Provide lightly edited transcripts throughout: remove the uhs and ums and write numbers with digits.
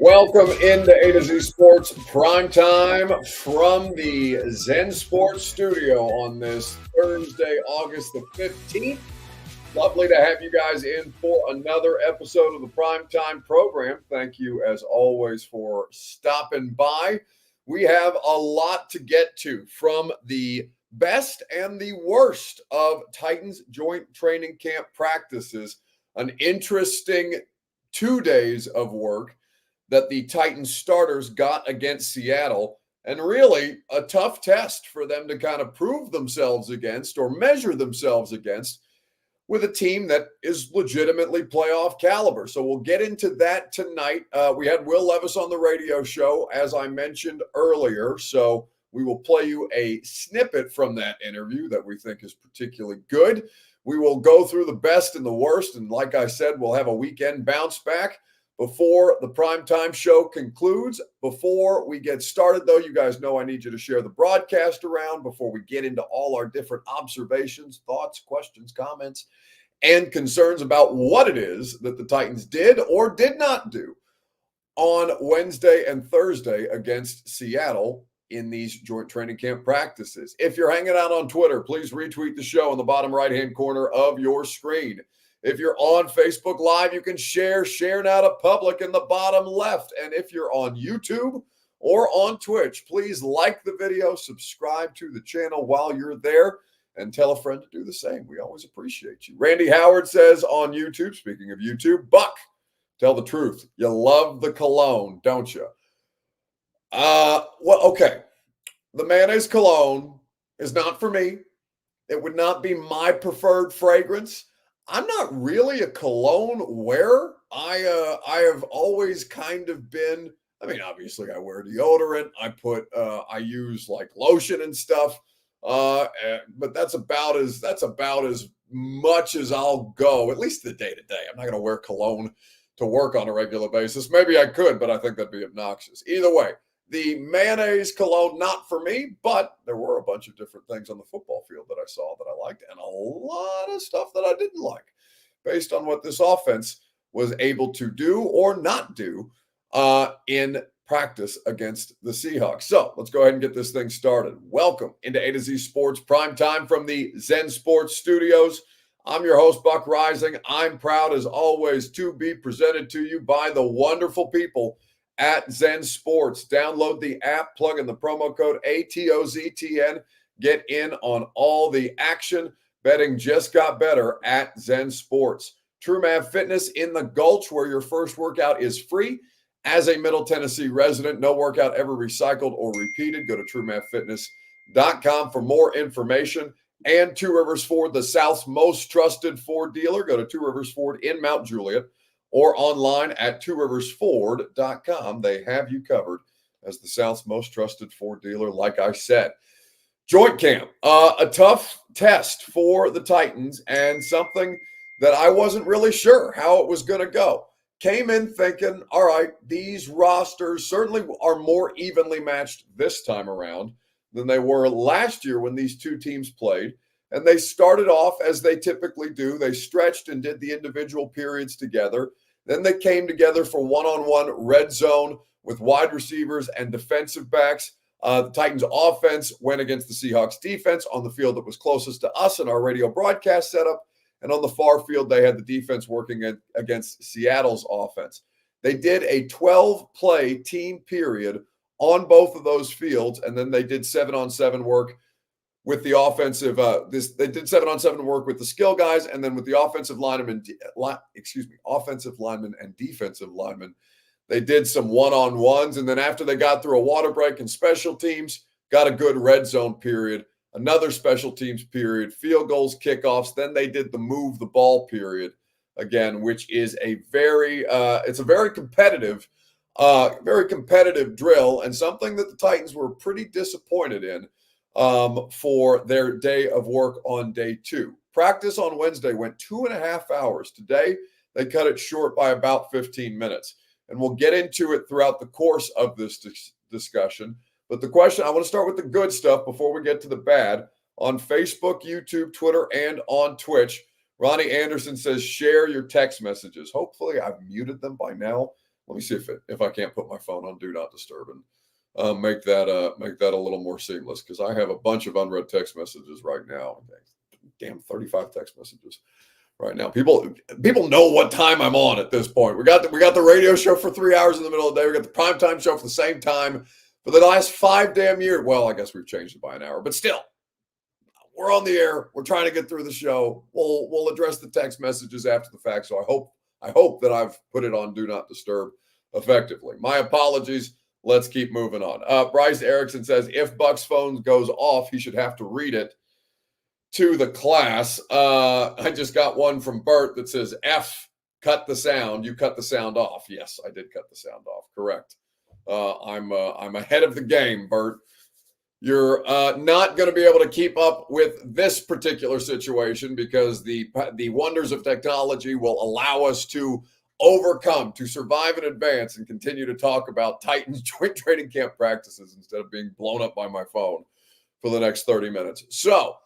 Welcome into A to Z Sports Primetime from the Zen Sports Studio on this Thursday, August the 15th. Lovely to have you guys in for another episode of the Primetime program. Thank you, as always, for stopping by. We have a lot to get to, from the best and the worst of Titans joint training camp practices. An interesting 2 days of work that the Titans starters got against Seattle, and really a tough test for them to kind of prove themselves against or measure themselves against with a team that is legitimately playoff caliber. So we'll get into that tonight. We had Will Levis on the radio show, as I mentioned earlier, so we will play you a snippet from that interview that we think is particularly good. We will go through the best and the worst, and like I said, we'll have a weekend bounce back before the primetime show concludes. Before we get started, though, you guys know I need you to share the broadcast around before we get into all our different observations, thoughts, questions, comments, and concerns about what it is that the Titans did or did not do on Wednesday and Thursday against Seattle in these joint training camp practices. If you're hanging out on Twitter, please retweet the show in the bottom right-hand corner of your screen. If you're on Facebook Live, you can share now to public in the bottom left. And if you're on YouTube or on Twitch, please like the video, subscribe to the channel while you're there, and tell a friend to do the same. We always appreciate you. Randy Howard says on YouTube, speaking of YouTube, Buck, tell the truth. You love the cologne, don't you? Okay. The mayonnaise cologne is not for me. It would not be my preferred fragrance. I'm not really a cologne wearer. I have always kind of been, I mean, obviously I wear deodorant. I use like lotion and stuff. But that's about as much as I'll go, at least the day to day. I'm not going to wear cologne to work on a regular basis. Maybe I could, but I think that'd be obnoxious. Either way, the mayonnaise cologne, not for me, but there were a bunch of different things on the football field that I saw that I liked, and a lot of stuff that I didn't like based on what this offense was able to do or not do in practice against the Seahawks. So let's go ahead and get this thing started. Welcome into A to Z Sports Primetime from the Zen Sports Studios. I'm your host, Buck Rising. I'm proud, as always, to be presented to you by the wonderful people at Zen Sports. Download the app, plug in the promo code ATOZTN, get in on all the action. Betting just got better at Zen Sports. TrueMav Fitness in the Gulch, where your first workout is free. As a Middle Tennessee resident, no workout ever recycled or repeated. Go to TrueMavFitness.com for more information. And Two Rivers Ford, the South's most trusted Ford dealer. Go to Two Rivers Ford in Mount Juliet or online at tworiversford.com. They have you covered as the South's most trusted Ford dealer, like I said. Joint camp, a tough test for the Titans, and something that I wasn't really sure how it was going to go. Came in thinking, all right, these rosters certainly are more evenly matched this time around than they were last year when these two teams played. And they started off as they typically do. They stretched and did the individual periods together. Then they came together for one-on-one red zone with wide receivers and defensive backs. The Titans offense went against the Seahawks defense on the field that was closest to us in our radio broadcast setup. And on the far field, they had the defense working against Seattle's offense. They did a 12-play team period on both of those fields, and then they did 7-on-7 work with the offensive. They did 7-on-7 work with the skill guys, and then with the offensive linemen and defensive linemen, they did some one-on-ones. And then after they got through a water break and special teams, got a good red zone period, another special teams period, field goals, kickoffs. Then they did the move the ball period again, which is a very competitive drill, and something that the Titans were pretty disappointed in for their day of work on day two. Practice on Wednesday went 2.5 hours. Today, they cut it short by about 15 minutes. And we'll get into it throughout the course of this discussion. But the question, I want to start with the good stuff before we get to the bad. On Facebook, YouTube, Twitter, and on Twitch, Ronnie Anderson says, share your text messages. Hopefully, I've muted them by now. Let me see if I can't put my phone on Do Not Disturb and make that a little more seamless, because I have a bunch of unread text messages right now. Damn, 35 text messages right now. People know what time I'm on at this point. We got the radio show for 3 hours in the middle of the day. We got the primetime show for the same time for the last 5 damn years. Well, I guess we've changed it by an hour, but still, we're on the air. We're trying to get through the show. We'll address the text messages after the fact. So I hope that I've put it on Do Not Disturb effectively. My apologies. Let's keep moving on. Bryce Erickson says if Buck's phone goes off, he should have to read it to the class. I just got one from Bert that says F, cut the sound. You cut the sound off. Yes, I did cut the sound off. Correct. I'm ahead of the game, Bert. You're not going to be able to keep up with this particular situation, because the wonders of technology will allow us to overcome, to survive in advance, and continue to talk about Titans joint training camp practices instead of being blown up by my phone for the next 30 minutes. So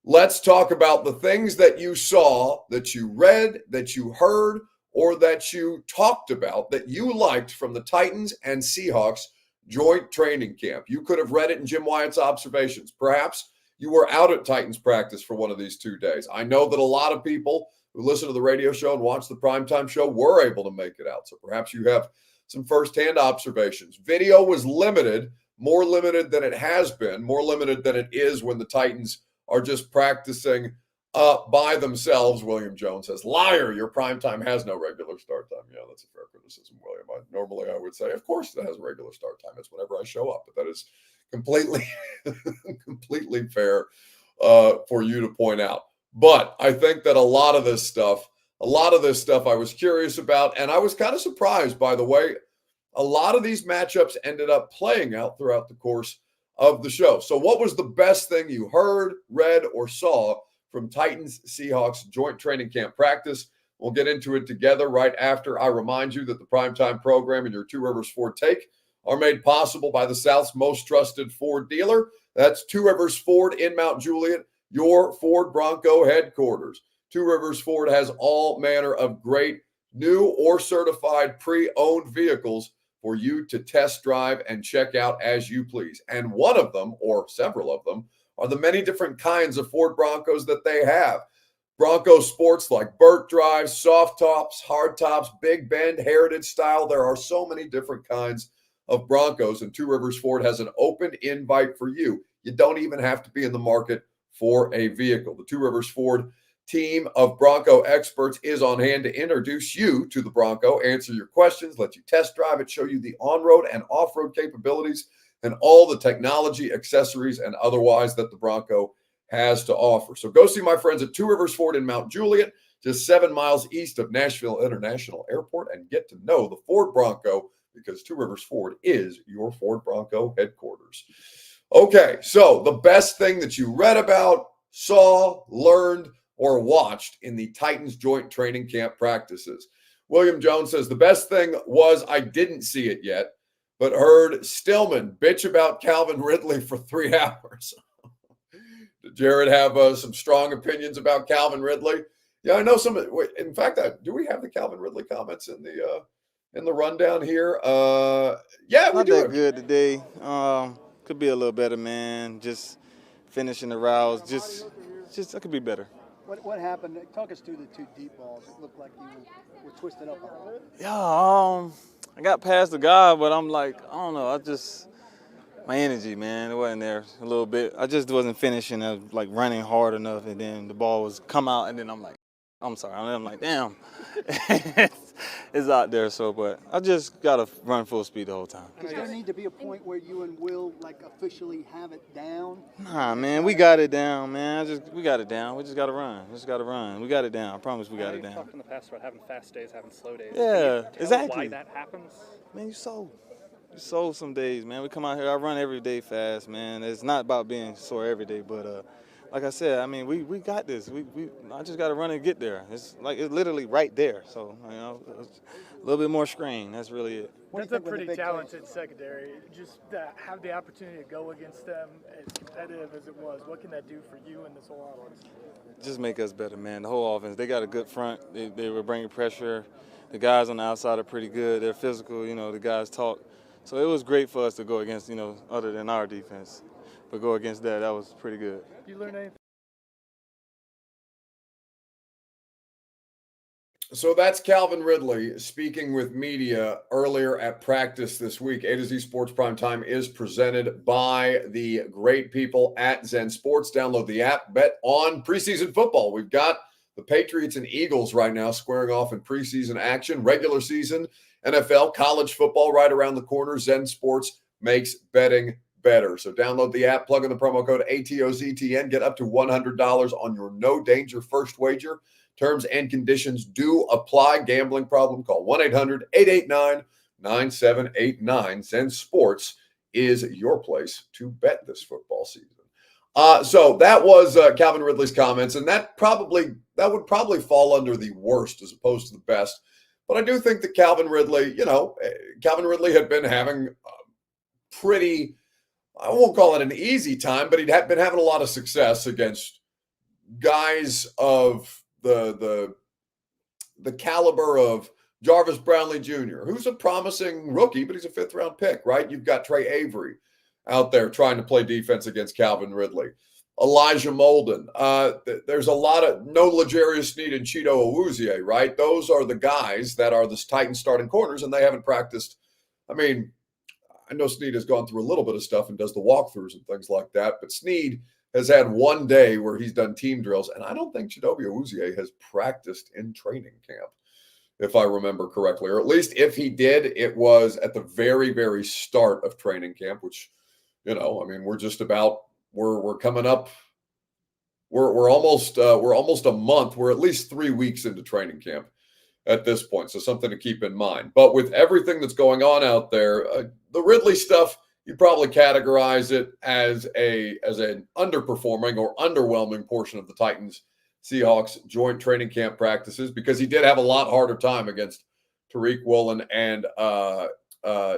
let's talk about the things that you saw, that you read, that you heard, or that you talked about that you liked from the Titans and Seahawks joint training camp. You could have read it in Jim Wyatt's observations. Perhaps you were out at Titans practice for one of these 2 days. I know that a lot of people who listen to the radio show and watch the primetime show were able to make it out. So perhaps you have some firsthand observations. Video was limited, more limited than it has been, more limited than it is when the Titans are just practicing by themselves. William Jones says, liar, your primetime has no regular start time. Yeah, that's a fair criticism, William. Normally I would say, of course it has a regular start time. It's whenever I show up. But that is completely, completely fair for you to point out. But I think that a lot of this stuff I was curious about, and I was kind of surprised by the way a lot of these matchups ended up playing out throughout the course of the show. So what was the best thing you heard, read, or saw from Titans Seahawks joint training camp practice? We'll get into it together right after I remind you that the Primetime program and your Two Rivers Ford take are made possible by the South's most trusted Ford dealer. That's Two Rivers Ford in Mount Juliet, your Ford Bronco headquarters. Two Rivers Ford has all manner of great new or certified pre-owned vehicles for you to test drive and check out as you please. And one of them, or several of them, are the many different kinds of Ford Broncos that they have. Bronco sports like Burt Drive, soft tops, hard tops, big bend, heritage style. There are so many different kinds of Broncos, and Two Rivers Ford has an open invite for you. You don't even have to be in the market for a vehicle. The Two Rivers Ford team of Bronco experts is on hand to introduce you to the Bronco, answer your questions, let you test drive it, show you the on-road and off-road capabilities and all the technology, accessories, and otherwise that the Bronco has to offer. So go see my friends at Two Rivers Ford in Mount Juliet, just 7 miles east of Nashville International Airport, and get to know the Ford Bronco, because Two Rivers Ford is your Ford Bronco headquarters. Okay, so the best thing that you read about, saw, learned, or watched in the Titans joint training camp practices. William Jones says, the best thing was I didn't see it yet, but heard Stillman bitch about Calvin Ridley for 3 hours. Did Jared have some strong opinions about Calvin Ridley? Yeah, I know some. In fact, do we have the Calvin Ridley comments in the rundown here? Yeah, we Not do. that good today. Could be a little better, man. Just finishing the routes. Just that could be better. What happened? Talk us through the 2 deep balls. It looked like you were twisted up on it. Yeah, I got past the guy, but I'm like, I don't know. My energy, man, it wasn't there a little bit. I just wasn't finishing, like running hard enough, and then the ball was come out, and then I'm like, I'm sorry. I'm like, damn, it's out there. So, but I just gotta run full speed the whole time. Does there need to be a point where you and Will officially have it down? Nah, man, we got it down, man. We got it down. We just gotta run. We got it down. I promise we got it down. You talked in the past about having fast days, having slow days. Yeah, exactly. Why that happens? Man, you sold some days, man. We come out here, I run every day fast, man. It's not about being sore every day, but like I said, I mean, we got this. I just got to run and get there. It's literally right there. So, a little bit more screen. That's really it. That's a pretty talented secondary. Just have the opportunity to go against them, as competitive as it was. What can that do for you and this whole offense? Just make us better, man. The whole offense. They got a good front. They were bringing pressure. The guys on the outside are pretty good. They're physical, the guys talk. So it was great for us to go against, other than our defense. But go against that was pretty good. You learn anything? So that's Calvin Ridley speaking with media earlier at practice this week. A to Z Sports Primetime is presented by the great people at Zen Sports. Download the app, bet on preseason football. We've got the Patriots and Eagles right now squaring off in preseason action, regular season, NFL, college football right around the corner. Zen Sports makes betting better. So download the app, plug in the promo code ATOZTN, get up to $100 on your no danger first wager. Terms and conditions do apply. Gambling problem? Call 1-800-889-9789. Zen Sports is your place to bet this football season. So that was Calvin Ridley's comments, and that would probably fall under the worst as opposed to the best. But I do think that Calvin Ridley had been having pretty, I won't call it an easy time, but he'd been having a lot of success against guys of the caliber of Jarvis Brownlee Jr., who's a promising rookie, but he's a fifth-round pick, right? You've got Trey Avery out there trying to play defense against Calvin Ridley. Elijah Molden. There's a lot of no L'Jarius Sneed and Cheeto Awuzie, right? Those are the guys that are the Titans starting corners, and they haven't practiced. I mean, I know Sneed has gone through a little bit of stuff and does the walkthroughs and things like that, but Sneed has had one day where he's done team drills, and I don't think Chidobe Awuzie has practiced in training camp, if I remember correctly. Or at least if he did, it was at the very, very start of training camp, which, we're coming up. We're almost a month. We're at least 3 weeks into training camp at this point. So something to keep in mind. But with everything that's going on out there, the Ridley stuff, you'd probably categorize it as an underperforming or underwhelming portion of the Titans Seahawks joint training camp practices, because he did have a lot harder time against Tariq Woolen and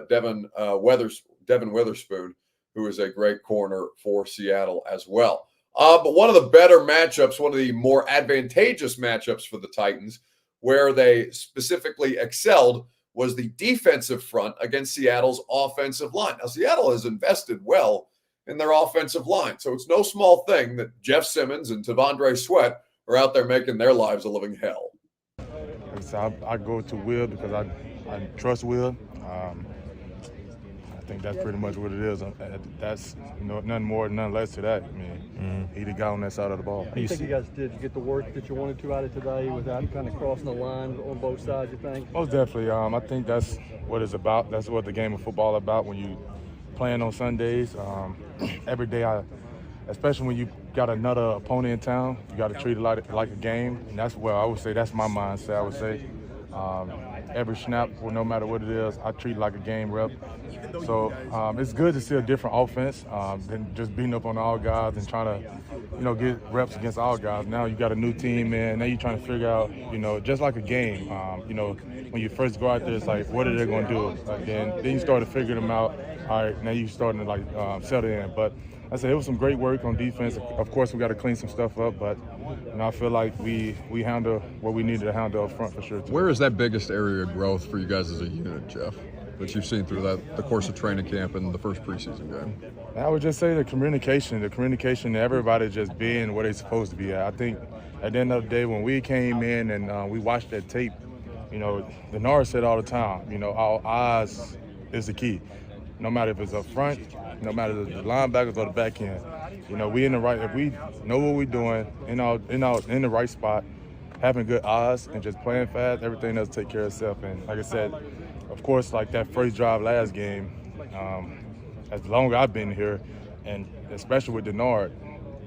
Devin Witherspoon, who is a great corner for Seattle as well. But one of the better matchups, one of the more advantageous matchups for the Titans, where they specifically excelled, was the defensive front against Seattle's offensive line. Now, Seattle has invested well in their offensive line, so it's no small thing that Jeff Simmons and Tavondre Sweat are out there making their lives a living hell. So I go to Will because I trust Will. I think that's pretty much what it is. That's nothing more, nothing less to that. I mean, he the guy on that side of the ball. You think you guys did get the work that you wanted to out of today without kind of crossing the line on both sides, you think? Most definitely. I think that's what it's about. That's what the game of football is about when you playing on Sundays. Every day, especially when you got another opponent in town, you got to treat it like a game. And that's where I would say that's my mindset, I would say. Every snap, no matter what it is, I treat it like a game rep. So it's good to see a different offense than just beating up on all guys and trying to, get reps against all guys. Now you got a new team, man. Now you're trying to figure out, just like a game. When you first go out there, it's like, what are they going to do? Then you start to figure them out. All right, now you're starting to settle in. But I said it was some great work on defense. Of course, we got to clean some stuff up, but I feel like we handle what we needed to handle up front for sure, too. Where is that biggest area of growth for you guys as a unit, Jeff, that you've seen through the course of training camp and the first preseason game? I would just say the communication, everybody just being where they're supposed to be at. I think at the end of the day, when we came in and we watched that tape, the Norris said all the time, our eyes is the key. No matter if it's up front, no matter if it's the linebackers or the back end. We in the right, if we know what we're doing, in the right spot, having good eyes and just playing fast, everything else take care of itself. And like I said, of course, like that first drive last game, as long as I've been here, and especially with Denard,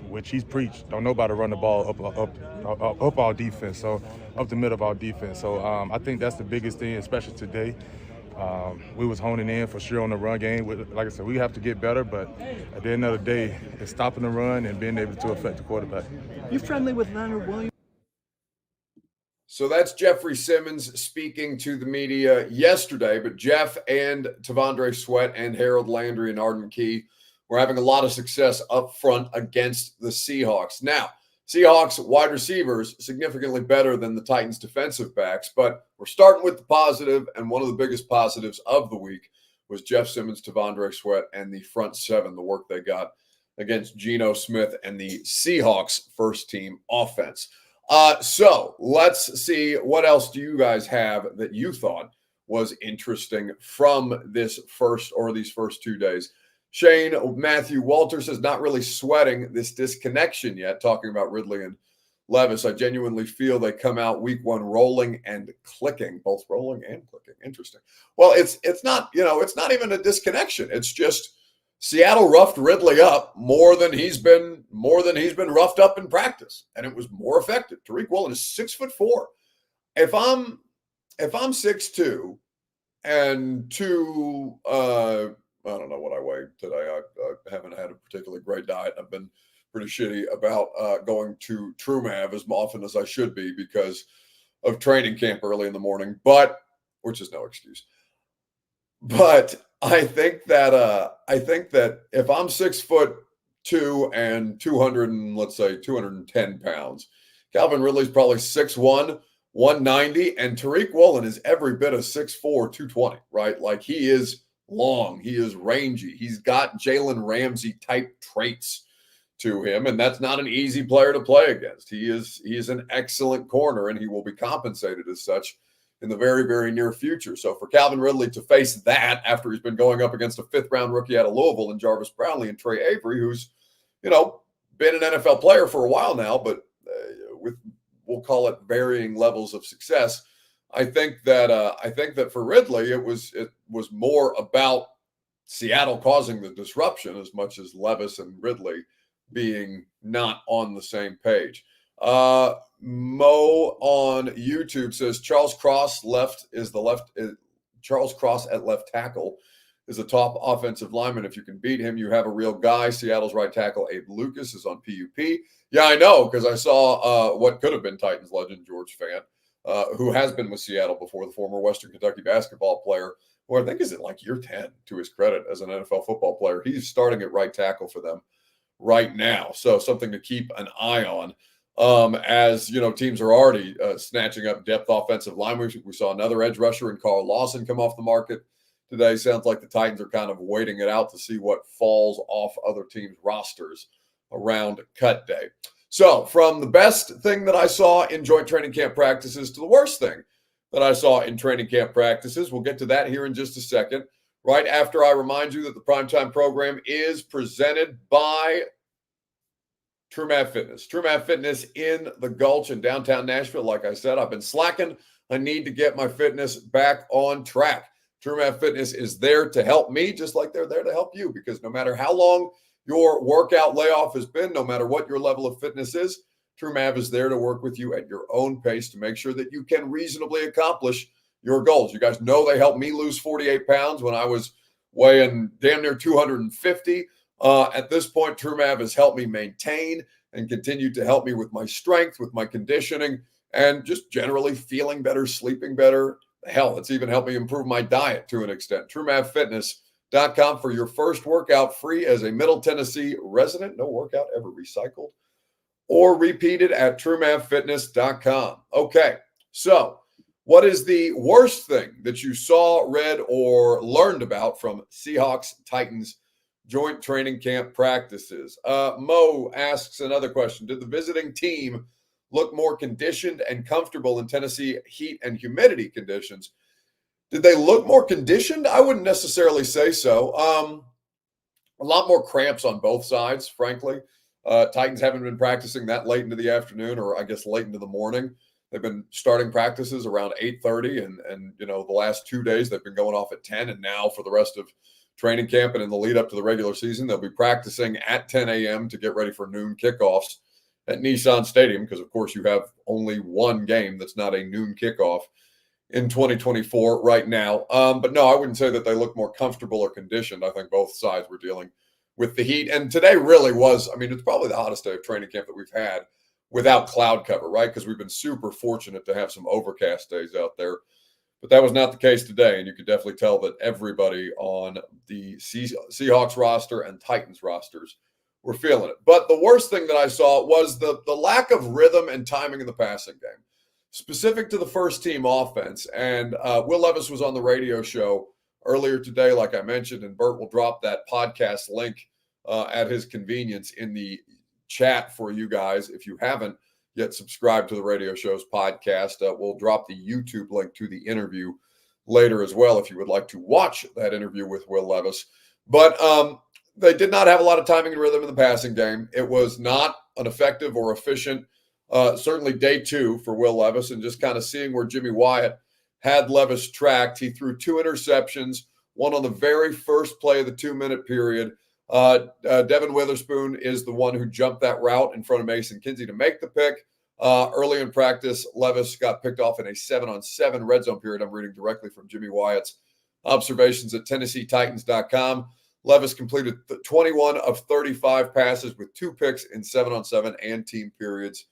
which he's preached, don't nobody run the ball up our defense, so up the middle of our defense. So I think that's the biggest thing, especially today. We was honing in for sure on the run game. Like I said, we have to get better, but at the end of the day, it's stopping the run and being able to affect the quarterback. You friendly with Leonard Williams? So that's Jeffrey Simmons speaking to the media yesterday, but Jeff and Tavondre Sweat and Harold Landry and Arden Key were having a lot of success up front against the Seahawks. Now, Seahawks wide receivers significantly better than the Titans defensive backs, but we're starting with the positive, and one of the biggest positives of the week was Jeff Simmons, Tavondre Sweat, and the front seven, the work they got against Geno Smith and the Seahawks first team offense. So let's see, what else do you guys have that you thought was interesting from these first 2 days? Shane Matthew Walter says, not really sweating this disconnection yet, talking about Ridley and Levis. I genuinely feel they come out week one rolling and clicking, both rolling and clicking. Interesting. Well, it's not, it's not even a disconnection. It's just Seattle roughed Ridley up more than he's been roughed up in practice, and it was more effective. Tariq Woolen is 6'4". If I'm 6'2" and two, I don't know what I weigh today. I haven't had a particularly great diet. I've been pretty shitty about going to TrueMav as often as I should be because of training camp early in the morning, which is no excuse. But I think that if I'm 6'2" and 200 and let's say 210 pounds, Calvin Ridley's probably 6'1", 190, and Tariq Woolen is every bit of 6'4", 220, right? Like, he is long, he is rangy, he's got Jalen Ramsey type traits to him, and that's not an easy player to play against. He is an excellent corner, and he will be compensated as such in the very, very near future. So for Calvin Ridley to face that after he's been going up against a fifth-round rookie out of Louisville and Jarvis Brownlee and Trey Avery, who's, been an NFL player for a while now, but with, we'll call it, varying levels of success, I think that for Ridley, it was more about Seattle causing the disruption as much as Levis and Ridley being not on the same page. Mo on YouTube says Charles Cross Charles Cross at left tackle is a top offensive lineman. If you can beat him, you have a real guy. Seattle's right tackle Abe Lucas is on PUP. Yeah, I know, because I saw what could have been Titans legend George Fant, who has been with Seattle before, the former Western Kentucky basketball player, who I think is in like year 10 to his credit as an NFL football player. He's starting at right tackle for them right now. So something to keep an eye on. As teams are already snatching up depth offensive linemen. We saw another edge rusher in Carl Lawson come off the market today. Sounds like the Titans are kind of waiting it out to see what falls off other teams' rosters around cut day. So from the best thing that I saw in joint training camp practices to the worst thing that I saw in training camp practices, we'll get to that here in just a second, right after I remind you that the Primetime program is presented by TrueMav Fitness. TrueMav Fitness in the Gulch in downtown Nashville. Like I said, I've been slacking. I need to get my fitness back on track. TrueMav Fitness is there to help me, just like they're there to help you, because no matter how long your workout layoff has been, no matter what your level of fitness is, TrueMav is there to work with you at your own pace to make sure that you can reasonably accomplish your goals. You guys know they helped me lose 48 pounds when I was weighing damn near 250. At this point, TrueMav has helped me maintain and continue to help me with my strength, with my conditioning, and just generally feeling better, sleeping better. Hell, it's even helped me improve my diet to an extent. TrueMavFitness.com for your first workout, free as a Middle Tennessee resident. No workout ever recycled or repeated at TrueMavFitness.com. Okay, so what is the worst thing that you saw, read, or learned about from Seahawks Titans joint training camp practices? Mo asks another question. Did the visiting team look more conditioned and comfortable in Tennessee heat and humidity conditions? Did they look more conditioned? I wouldn't necessarily say so. A lot more cramps on both sides, frankly. Titans haven't been practicing that late into the afternoon, or I guess late into the morning. They've been starting practices around 8:30, and the last 2 days they've been going off at 10, and now for the rest of training camp and in the lead up to the regular season, they'll be practicing at 10 a.m. to get ready for noon kickoffs at Nissan Stadium, because of course you have only one game that's not a noon kickoff in 2024 right now. But no, I wouldn't say that they look more comfortable or conditioned. I think both sides were dealing with the heat. And today really was, it's probably the hottest day of training camp that we've had without cloud cover, right? Because we've been super fortunate to have some overcast days out there. But that was not the case today. And you could definitely tell that everybody on the Seahawks roster and Titans rosters were feeling it. But the worst thing that I saw was the lack of rhythm and timing in the passing game, specific to the first team offense. And Will Levis was on the radio show earlier today, like I mentioned, and Bert will drop that podcast link at his convenience in the chat for you guys. If you haven't yet subscribed to the radio show's podcast, we'll drop the YouTube link to the interview later as well if you would like to watch that interview with Will Levis. But they did not have a lot of timing and rhythm in the passing game. It was not an effective or efficient, certainly day 2 for Will Levis, and just kind of seeing where Jimmy Wyatt had Levis tracked. He threw 2 interceptions, one on the very first play of the 2-minute period. Devin Witherspoon is the one who jumped that route in front of Mason Kinsey to make the pick. Early in practice, Levis got picked off in a 7-on-7 red zone period. I'm reading directly from Jimmy Wyatt's observations at TennesseeTitans.com. Levis completed 21 of 35 passes with 2 picks in 7-on-7 and team periods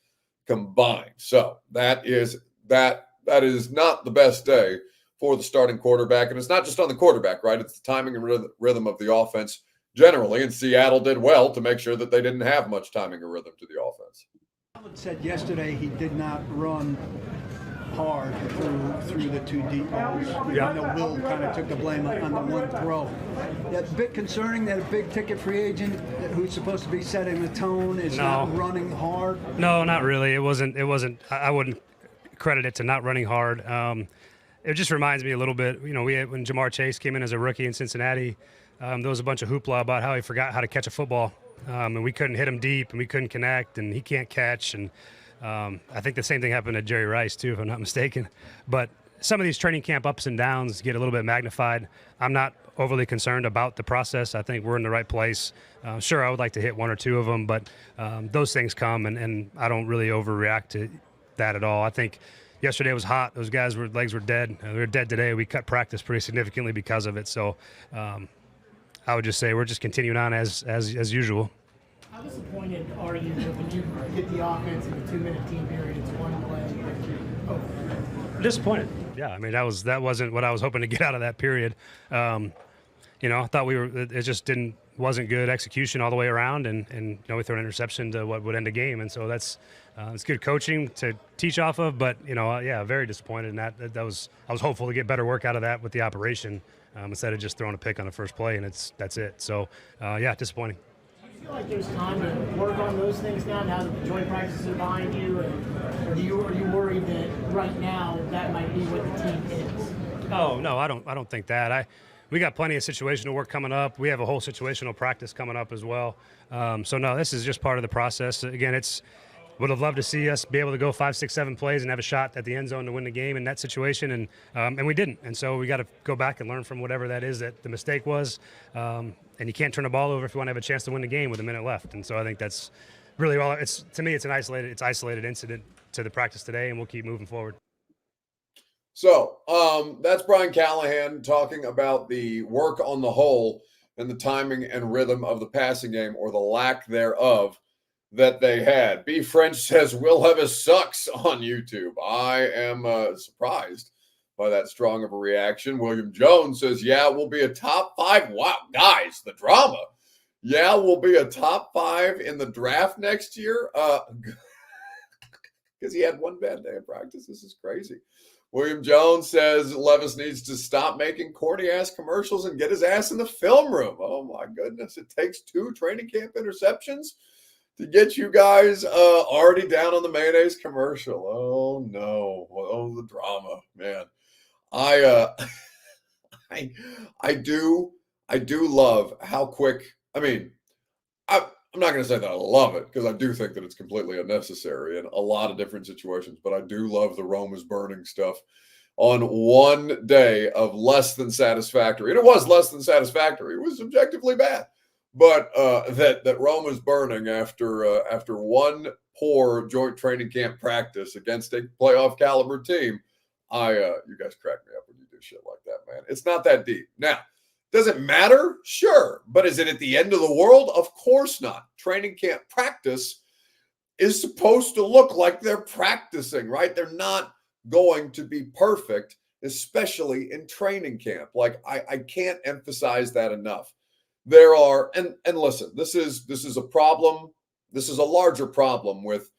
combined. So that is not the best day for the starting quarterback. And it's not just on the quarterback, right? It's the timing and rhythm of the offense generally. And Seattle did well to make sure that they didn't have much timing or rhythm to the offense. Allen said yesterday he did not run hard through the 2 deep balls. Yeah. I know Will kind of took the blame on the one throw. That's a bit concerning that a big ticket free agent who's supposed to be setting the tone is not running hard. No, not really. It wasn't. I wouldn't credit it to not running hard. It just reminds me a little bit. You know, when Jamar Chase came in as a rookie in Cincinnati, there was a bunch of hoopla about how he forgot how to catch a football. And we couldn't hit him deep, and we couldn't connect, and he can't catch. And I think the same thing happened to Jerry Rice, too, if I'm not mistaken. But some of these training camp ups and downs get a little bit magnified. I'm not overly concerned about the process. I think we're in the right place. Sure, I would like to hit 1 or 2 of them, but those things come, and I don't really overreact to that at all. I think yesterday was hot. Those guys' legs were dead. They were dead today. We cut practice pretty significantly because of it. So I would just say we're just continuing on as usual. How disappointed are you that when you get the offense in the 2-minute team period, it's one play? Disappointed. Yeah, I mean that wasn't what I was hoping to get out of that period. I thought it just wasn't good execution all the way around, and we threw an interception to what would end a game, and so that's it's good coaching to teach off of. But very disappointed in that. I was hopeful to get better work out of that with the operation instead of just throwing a pick on the first play, and that's it. So disappointing. Do you feel like there's time to work on those things now that the joint practices are behind you, or are you worried that right now that might be what the team is? Oh no, I don't think that. We got plenty of situational work coming up. We have a whole situational practice coming up as well. So no, this is just part of the process. Again, would have loved to see us be able to go 5, 6, 7 plays and have a shot at the end zone to win the game in that situation, and we didn't. And so we got to go back and learn from whatever that is that the mistake was. And you can't turn the ball over if you want to have a chance to win the game with a minute left. And so I think that's really all. To me, it's an isolated incident to the practice today, and we'll keep moving forward. So that's Brian Callahan talking about the work on the whole and the timing and rhythm of the passing game, or the lack thereof, that they had. B. French says Will Levis sucks on YouTube. I am surprised by that strong of a reaction. William Jones says, we'll be a top 5. Wow, guys, the drama. We'll be a top 5 in the draft next year. Because he had one bad day of practice. This is crazy. William Jones says Levis needs to stop making corny-ass commercials and get his ass in the film room. Oh, my goodness. It takes 2 training camp interceptions to get you guys already down on the mayonnaise commercial. Oh, no. Oh, the drama, man. I do love how quick. I mean, I'm not going to say that I love it, because I do think that it's completely unnecessary in a lot of different situations. But I do love the Rome is burning stuff on one day of less than satisfactory. And it was less than satisfactory. It was objectively bad. But that Rome is burning after one poor joint training camp practice against a playoff caliber team. You guys crack me up when you do shit like that, man. It's not that deep. Now, does it matter? Sure. But is it at the end of the world? Of course not. Training camp practice is supposed to look like they're practicing, right? They're not going to be perfect, especially in training camp. Like, I can't emphasize that enough. there are, and listen, this is a problem. This is a larger problem with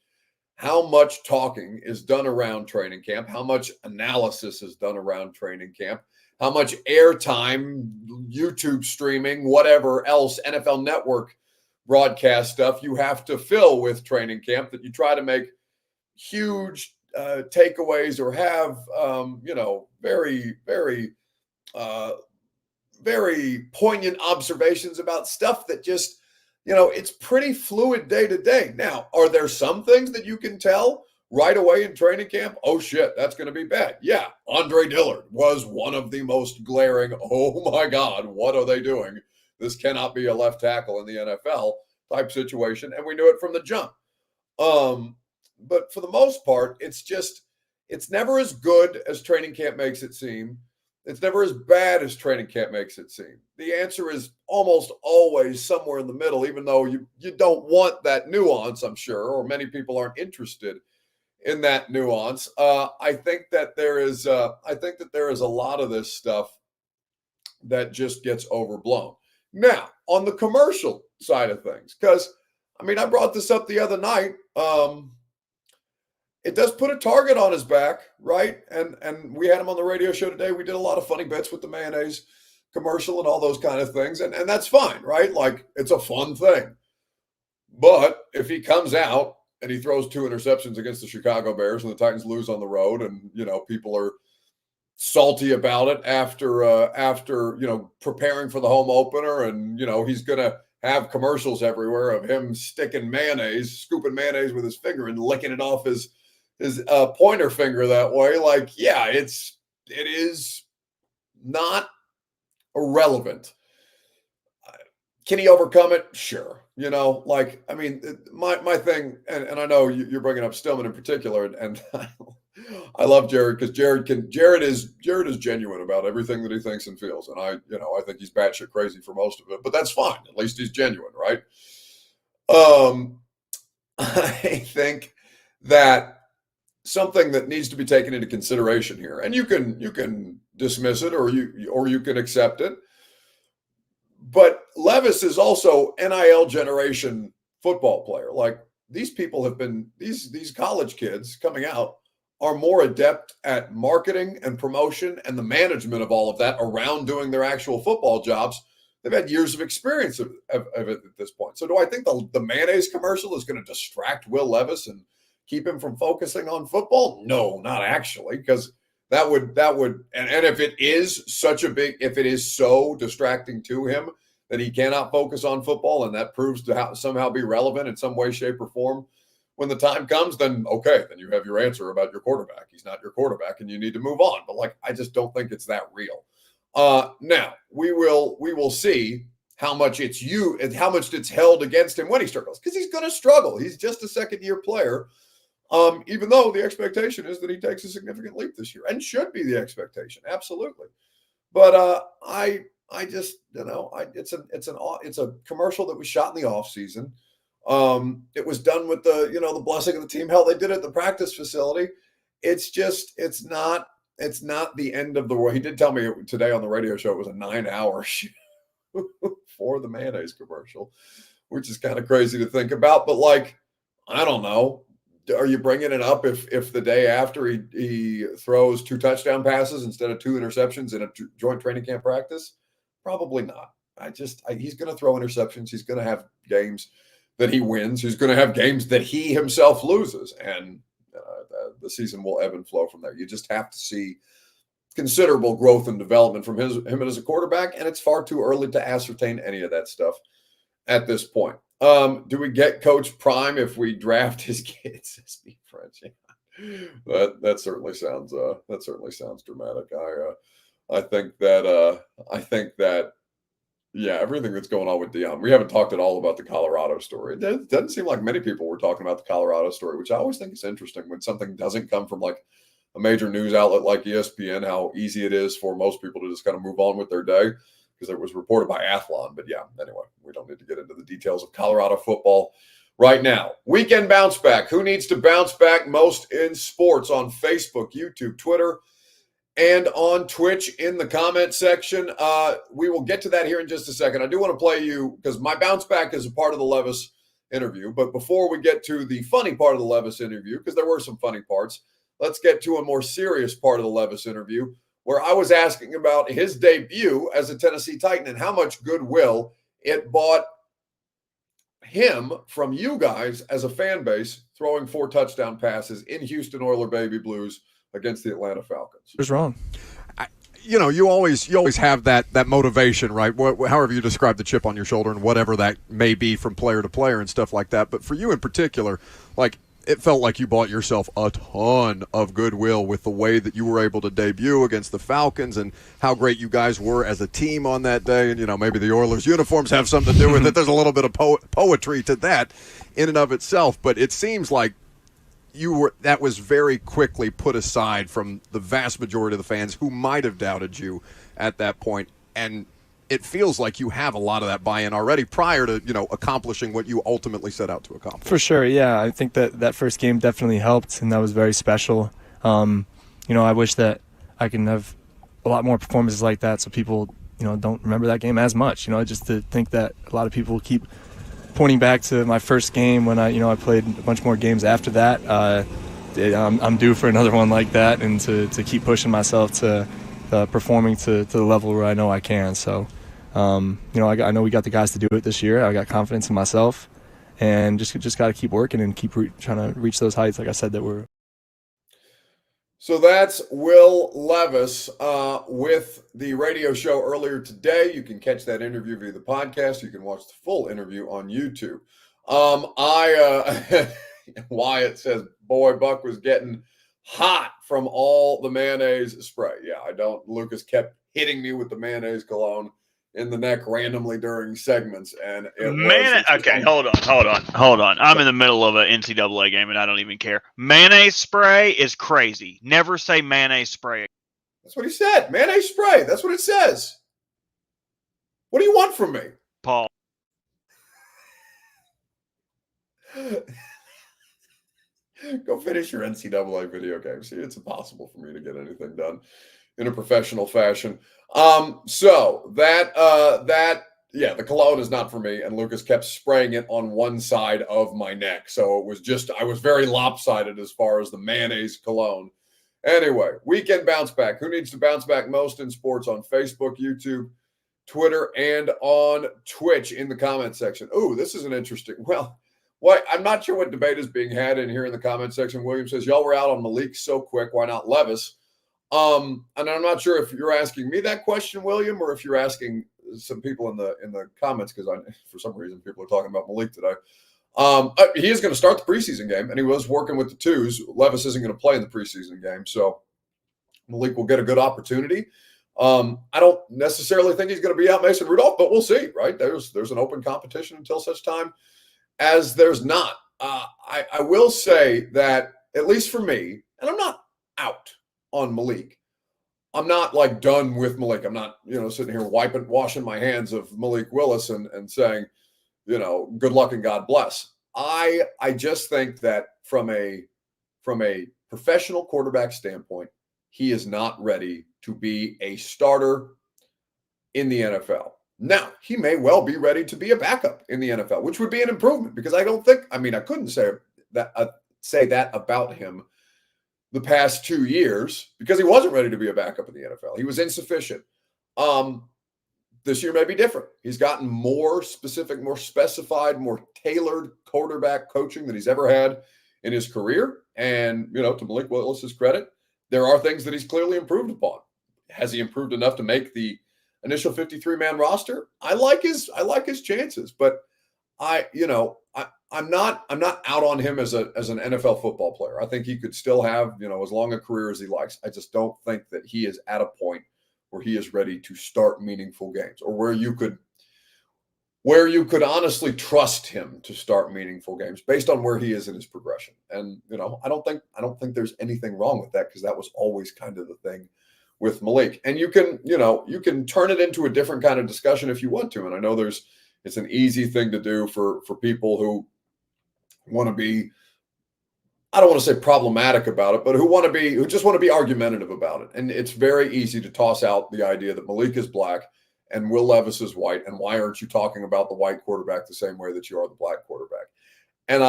how much talking is done around training camp, how much analysis is done around training camp, how much airtime, YouTube streaming, whatever else, NFL Network broadcast stuff you have to fill with training camp, that you try to make huge takeaways or have, very, very, very poignant observations about stuff that just, it's pretty fluid day to day. Now, are there some things that you can tell right away in training camp? Oh, shit, that's going to be bad. Yeah, Andre Dillard was one of the most glaring, oh, my God, what are they doing? This cannot be a left tackle in the NFL type situation, and we knew it from the jump. But for the most part, it's never as good as training camp makes it seem. It's never as bad as training camp makes it seem. The answer is almost always somewhere in the middle, even though you don't want that nuance, I'm sure, or many people aren't interested in that nuance. I think that there is a lot of this stuff that just gets overblown. Now, on the commercial side of things, because I brought this up the other night. It does put a target on his back, right? And we had him on the radio show today. We did a lot of funny bits with the mayonnaise commercial and all those kind of things. And that's fine, right? Like, it's a fun thing. But if he comes out and he throws 2 interceptions against the Chicago Bears and the Titans lose on the road, and, people are salty about it after preparing for the home opener, and, he's going to have commercials everywhere of him scooping mayonnaise with his finger and licking it off his pointer finger that way. Like, yeah, it is not irrelevant. Can he overcome it? Sure. My thing, and I know you're bringing up Stillman in particular, and I love Jared, because Jared is genuine about everything that he thinks and feels, and I think he's batshit crazy for most of it, but that's fine. At least he's genuine, right? I think that something that needs to be taken into consideration here, and you can dismiss it or you can accept it, but Levis is also NIL generation football player. Like, these people have been, these college kids coming out are more adept at marketing and promotion and the management of all of that around doing their actual football jobs. They've had years of experience of it at this point. So do I think the mayonnaise commercial is going to distract Will Levis and keep him from focusing on football? No, not actually, because that would, and if it is so distracting to him that he cannot focus on football, and that proves to somehow be relevant in some way, shape, or form when the time comes, then okay, then you have your answer about your quarterback. He's not your quarterback, and you need to move on. But I just don't think it's that real. Now we will see how much it's held against him when he struggles, because he's going to struggle. He's just a second-year player. Even though the expectation is that he takes a significant leap this year, and should be the expectation, absolutely. But I just, it's a commercial that was shot in the off season. It was done with the blessing of the team. Hell, they did it at the practice facility. It's not the end of the world. He did tell me today on the radio show it was a 9-hour shoot for the mayonnaise commercial, which is kind of crazy to think about. But I don't know. Are you bringing it up if the day after he throws 2 touchdown passes instead of 2 interceptions in a joint training camp practice? Probably not. He's going to throw interceptions. He's going to have games that he wins. He's going to have games that he himself loses, and the season will ebb and flow from there. You just have to see considerable growth and development from him as a quarterback, and it's far too early to ascertain any of that stuff at this point. Do we get Coach Prime if we draft his kids? Speak French. Yeah. That certainly sounds dramatic. I think that yeah, everything that's going on with Deion. We haven't talked at all about the Colorado story. It doesn't seem like many people were talking about the Colorado story, which I always think is interesting when something doesn't come from a major news outlet like ESPN, how easy it is for most people to just kind of move on with their day, because it was reported by Athlon. But yeah, anyway, we don't need to get into the details of Colorado football right now. Weekend bounce back. Who needs to bounce back most in sports on Facebook, YouTube, Twitter, and on Twitch in the comment section. We will get to that here in just a second. I do want to play you because my bounce back is a part of the Levis interview. But before we get to the funny part of the Levis interview, because there were some funny parts, let's get to a more serious part of the Levis interview where I was asking about his debut as a Tennessee Titan and how much goodwill it bought him from you guys as a fan base, throwing 4 touchdown passes in Houston Oiler Baby Blues against the Atlanta Falcons. What's wrong? You always have that motivation, right? However you describe the chip on your shoulder and whatever that may be from player to player and stuff like that. But for you in particular, like, it felt like you bought yourself a ton of goodwill with the way that you were able to debut against the Falcons and how great you guys were as a team on that day. And, maybe the Oilers uniforms have something to do with it. There's a little bit of poetry to that in and of itself. But it seems like that was very quickly put aside from the vast majority of the fans who might have doubted you at that point. And it feels like you have a lot of that buy-in already prior to, accomplishing what you ultimately set out to accomplish. For sure, yeah. I think that first game definitely helped, and that was very special. I wish that I can have a lot more performances like that so people, don't remember that game as much. Just to think that a lot of people keep pointing back to my first game when I played a bunch more games after that. I'm due for another one like that, and to keep pushing myself to performing to the level where I know I can. So, I know we got the guys to do it this year. I got confidence in myself, and just got to keep working and keep trying to reach those heights, like I said that we're. So that's Will Levis with the radio show earlier today. You can catch that interview via the podcast. You can watch the full interview on YouTube. Wyatt says, boy, Buck was getting hot from all the mayonnaise spray. Yeah, Lucas kept hitting me with the mayonnaise cologne in the neck randomly during segments. And okay, hold on. I'm in the middle of an NCAA game and I don't even care. Mayonnaise spray is crazy. Never say mayonnaise spray. That's what he said. Mayonnaise spray. That's what it says. What do you want from me? Paul. Go finish your NCAA video game. See, it's impossible for me to get anything done in a professional fashion. So the cologne is not for me. And Lucas kept spraying it on one side of my neck. So I was very lopsided as far as the mayonnaise cologne. Anyway, weekend bounce back. Who needs to bounce back most in sports? On Facebook, YouTube, Twitter, and on Twitch in the comment section. Ooh, this is an interesting. Well, I'm not sure what debate is being had in here in the comment section. William says, y'all were out on Malik so quick. Why not Levis? And I'm not sure if you're asking me that question, William, or if you're asking some people in the comments, because for some reason people are talking about Malik today. He is going to start the preseason game, and he was working with the twos. Levis isn't going to play in the preseason game, so Malik will get a good opportunity. I don't necessarily think he's going to be out Mason Rudolph, but we'll see, right? There's an open competition until such time as there's not. I will say that, at least for me, and I'm not out on Malik. I'm not like done with Malik. I'm not, sitting here washing my hands of Malik Willis and saying, good luck and God bless. I just think that from a professional quarterback standpoint, he is not ready to be a starter in the NFL. Now, he may well be ready to be a backup in the NFL, which would be an improvement, because I couldn't say that about him the past 2 years, because he wasn't ready to be a backup in the NFL. He was insufficient. This year may be different. He's gotten more specific, more specified, more tailored quarterback coaching than he's ever had in his career. And, to Malik Willis's credit, there are things that he's clearly improved upon. Has he improved enough to make the initial 53-man roster? I like his chances, but I'm not out on him as an NFL football player. I think he could still have, as long a career as he likes. I just don't think that he is at a point where he is ready to start meaningful games, or where you could honestly trust him to start meaningful games based on where he is in his progression. And, I don't think there's anything wrong with that, because that was always kind of the thing with Malik. And you can turn it into a different kind of discussion if you want to. And I know it's an easy thing to do for people who want to be I don't want to say problematic about it, but who just want to be argumentative about it. And it's very easy to toss out the idea that Malik is black and Will Levis is white. And why aren't you talking about the white quarterback the same way that you are the black quarterback? And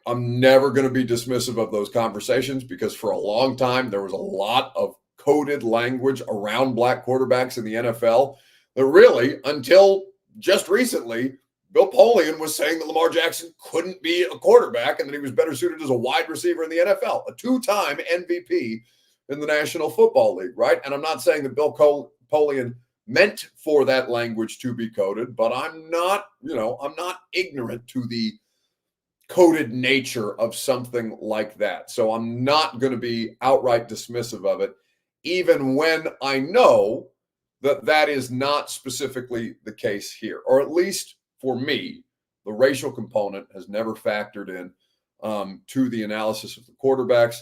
I'm never going to be dismissive of those conversations, because for a long time, there was a lot of coded language around black quarterbacks in the NFL that really, until just recently, Bill Polian was saying that Lamar Jackson couldn't be a quarterback and that he was better suited as a wide receiver in the NFL, a 2-time MVP in the National Football League, right? And I'm not saying that Bill Polian meant for that language to be coded, but I'm not ignorant to the coded nature of something like that. So I'm not going to be outright dismissive of it, even when I know that that is not specifically the case here, or at least for me, the racial component has never factored in to the analysis of the quarterbacks.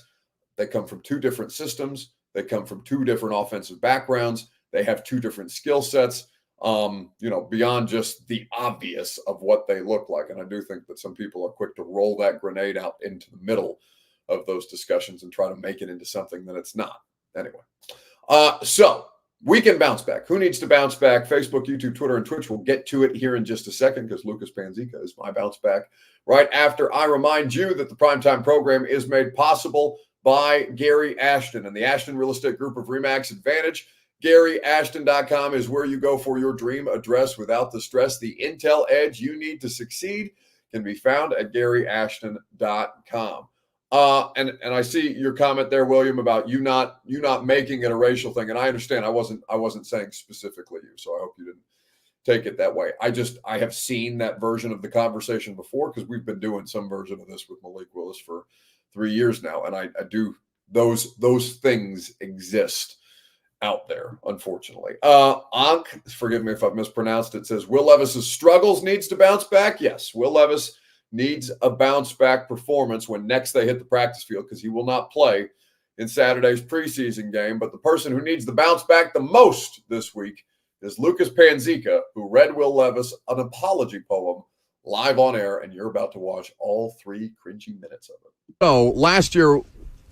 They come from two different systems. They come from two different offensive backgrounds. They have two different skill sets, beyond just the obvious of what they look like. And I do think that some people are quick to roll that grenade out into the middle of those discussions and try to make it into something that it's not. Anyway, so we can bounce back. Who needs to bounce back? Facebook, YouTube, Twitter, and Twitch. We'll get to it here in just a second, because Lucas Panzica is my bounce back right after I remind you that the Primetime program is made possible by Gary Ashton and the Ashton Real Estate Group of RE/MAX Advantage. GaryAshton.com is where you go for your dream address without the stress. The intel edge you need to succeed can be found at GaryAshton.com. And I see your comment there, William, about you not making it a racial thing. And I understand I wasn't saying specifically you, so I hope you didn't take it that way. I have seen that version of the conversation before, because we've been doing some version of this with Malik Willis for 3 years now. And I do, those things exist out there, unfortunately. Ankh, forgive me if I've mispronounced it, says Will Levis's struggles needs to bounce back. Yes, Will Levis needs a bounce back performance when next they hit the practice field, because he will not play in Saturday's preseason game. But the person who needs the bounce back the most this week is Lucas Panzica, who read Will Levis an apology poem live on air, and you're about to watch all 3 cringy minutes of it. So last year,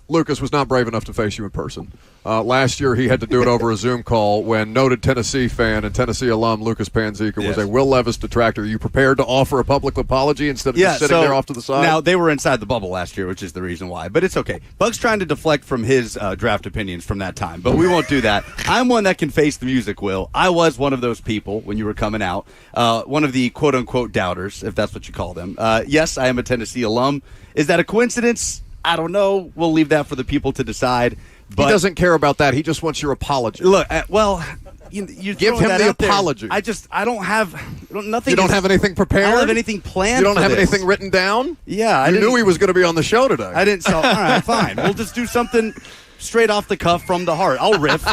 Lucas was not brave enough to face you in person. Last year, he had to do it over a Zoom call when noted Tennessee fan and Tennessee alum Lucas Panzica was a Will Levis detractor. Are you prepared to offer a public apology instead of just sitting there off to the side? Now, they were inside the bubble last year, which is the reason why. But it's okay. Buck's trying to deflect from his draft opinions from that time, but we won't do that. I'm one that can face the music, Will. I was one of those people when you were coming out, one of the quote-unquote doubters, if that's what you call them. Yes, I am a Tennessee alum. Is that a coincidence? I don't know. We'll leave that for the people to decide. But he doesn't care about that. He just wants your apology. Look, you give him the apology. I don't have nothing. You don't have anything prepared? I don't have anything planned. You don't have this. anything written down? Yeah. I knew he was going to be on the show today. I didn't. So, all right, fine. We'll just do something straight off the cuff from the heart. I'll riff.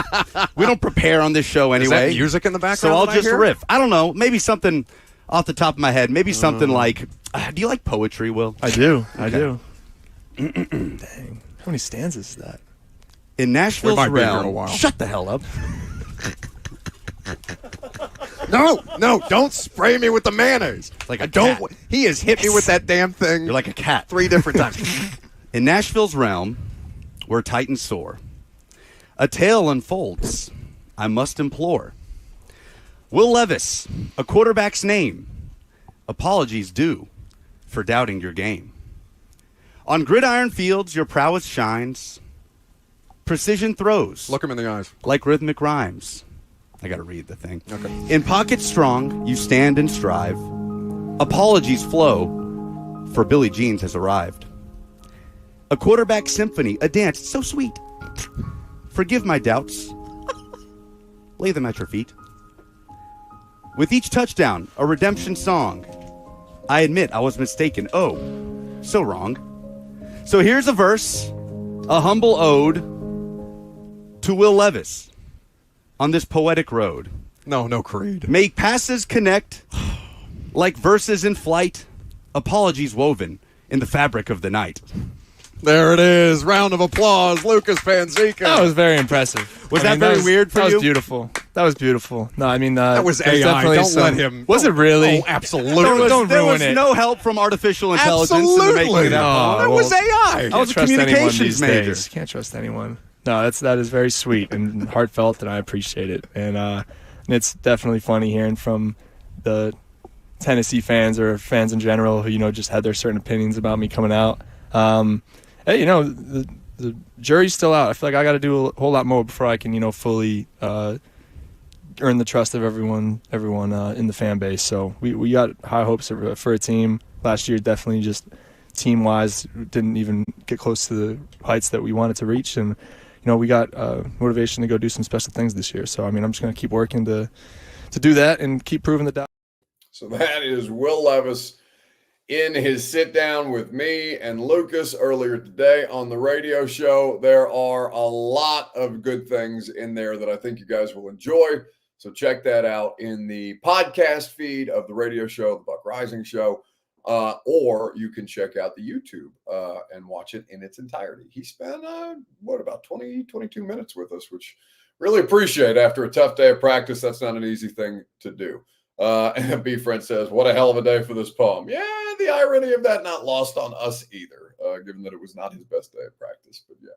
We don't prepare on this show anyway. Is that music in the background? So I'll just riff. I don't know. Maybe something off the top of my head. Maybe something like, do you like poetry, Will? I do. Okay. I do. Dang. How many stanzas is that? In Nashville's realm. Shut the hell up. No, don't spray me with the mayonnaise. Like a cat. He has hit me with that damn thing. You're like a cat. 3 different times. In Nashville's realm, where titans soar, a tale unfolds, I must implore. Will Levis, a quarterback's name, apologies due for doubting your game. On gridiron fields, your prowess shines. Precision throws. Look him in the eyes. Like rhythmic rhymes. I got to read the thing. Okay. In pockets strong, you stand and strive. Apologies flow, for Billie Jeans has arrived. A quarterback symphony, a dance so sweet. Forgive my doubts. Lay them at your feet. With each touchdown, a redemption song. I admit I was mistaken. Oh, so wrong. So here's a verse, a humble ode to Will Levis on this poetic road. No creed. May passes connect like verses in flight, apologies woven in the fabric of the night. There it is. Round of applause, Lucas Panzica. That was very impressive. Was that very weird for you? That was beautiful. That was beautiful. No, I mean that was AI. Don't let him. Was it really? Oh, absolutely. Don't there ruin was it. no help from artificial intelligence in the making of that ball. That was AI. I was a communications major. You can't trust anyone. No, that is very sweet and heartfelt, and I appreciate it. And it's definitely funny hearing from the Tennessee fans or fans in general who just had their certain opinions about me coming out. Hey, the jury's still out. I feel like I got to do a whole lot more before I can fully earn the trust of everyone in the fan base. So we got high hopes for a team. Last year, definitely just team-wise didn't even get close to the heights that we wanted to reach, and we got motivation to go do some special things this year. So, I mean, I'm just going to keep working to do that and keep proving the doubt. So that is Will Levis in his sit-down with me and Lucas earlier today on the radio show. There are a lot of good things in there that I think you guys will enjoy. So check that out in the podcast feed of the radio show, The Buck Rising Show. Or you can check out the YouTube and watch it in its entirety. He spent, about 20, 22 minutes with us, which really appreciate after a tough day of practice. That's not an easy thing to do. And B Friend says, what a hell of a day for this poem. Yeah, the irony of that not lost on us either, given that it was not his best day of practice. But yeah,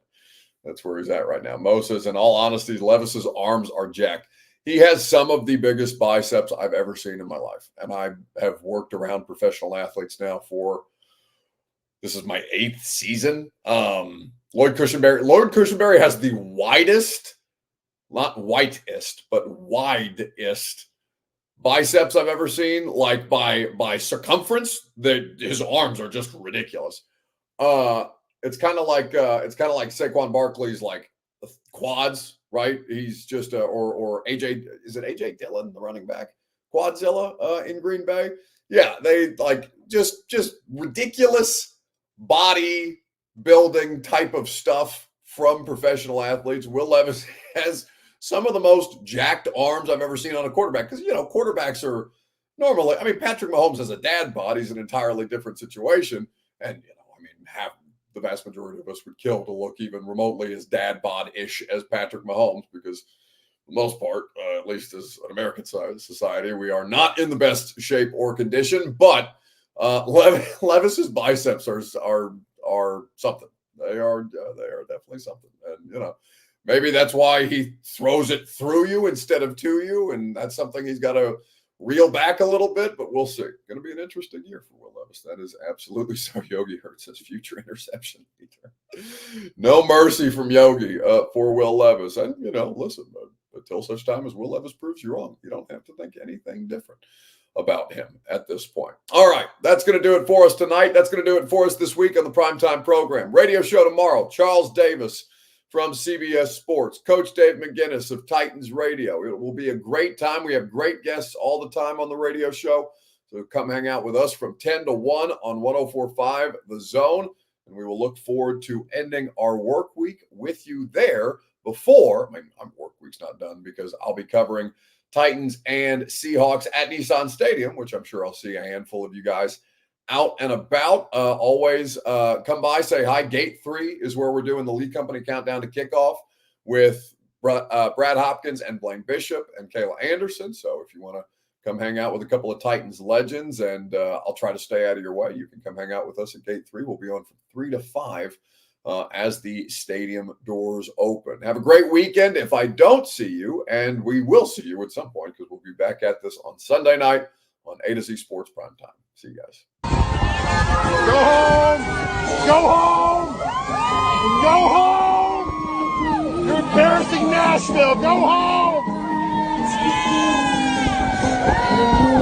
that's where he's at right now. Mo says, in all honesty, Levis's arms are jacked. He has some of the biggest biceps I've ever seen in my life. And I have worked around professional athletes now this is my 8th season. Lloyd Cushenberry has the widest, not whitest, but widest biceps I've ever seen. Like by circumference, his arms are just ridiculous. It's kind of like Saquon Barkley's like quads. Right, he's just or AJ. Is it AJ Dillon, the running back, Quadzilla in Green Bay? Yeah, they like just ridiculous body building type of stuff from professional athletes. Will Levis has some of the most jacked arms I've ever seen on a quarterback because quarterbacks are normally. I mean, Patrick Mahomes has a dad bod. He's an entirely different situation, and the vast majority of us would kill to look even remotely as dad bod-ish as Patrick Mahomes because for the most part, at least as an American society, we are not in the best shape or condition, but Levis's biceps are something. They are definitely something. And, maybe that's why he throws it through you instead of to you. And that's something he's got to reel back a little bit, but we'll see. Going to be an interesting year for Will Levis. That is absolutely so. Yogi Hurt says future interception leader. No mercy from Yogi for Will Levis. And, listen, until such time as Will Levis proves you wrong, you don't have to think anything different about him at this point. All right, that's going to do it for us tonight. That's going to do it for us this week on the Primetime program. Radio show tomorrow, Charles Davis from CBS Sports, Coach Dave McGinnis of Titans Radio. It will be a great time. We have great guests all the time on the radio show. So come hang out with us from 10 to 1 on 104.5 The Zone. And we will look forward to ending our work week with you there before, our work week's not done because I'll be covering Titans and Seahawks at Nissan Stadium, which I'm sure I'll see a handful of you guys out and about. Always come by, say hi. Gate 3 is where we're doing the Lead Company Countdown to Kickoff with Brad Hopkins and Blaine Bishop and Kayla Anderson. So if you want to come hang out with a couple of Titans legends, and I'll try to stay out of your way, you can come hang out with us at Gate 3. We'll be on from 3 to 5 as the stadium doors open. Have a great weekend if I don't see you, and we will see you at some point because we'll be back at this on Sunday night on A to Z Sports Primetime. See you guys. Go home! Go home! Go home! You're embarrassing Nashville! Go home!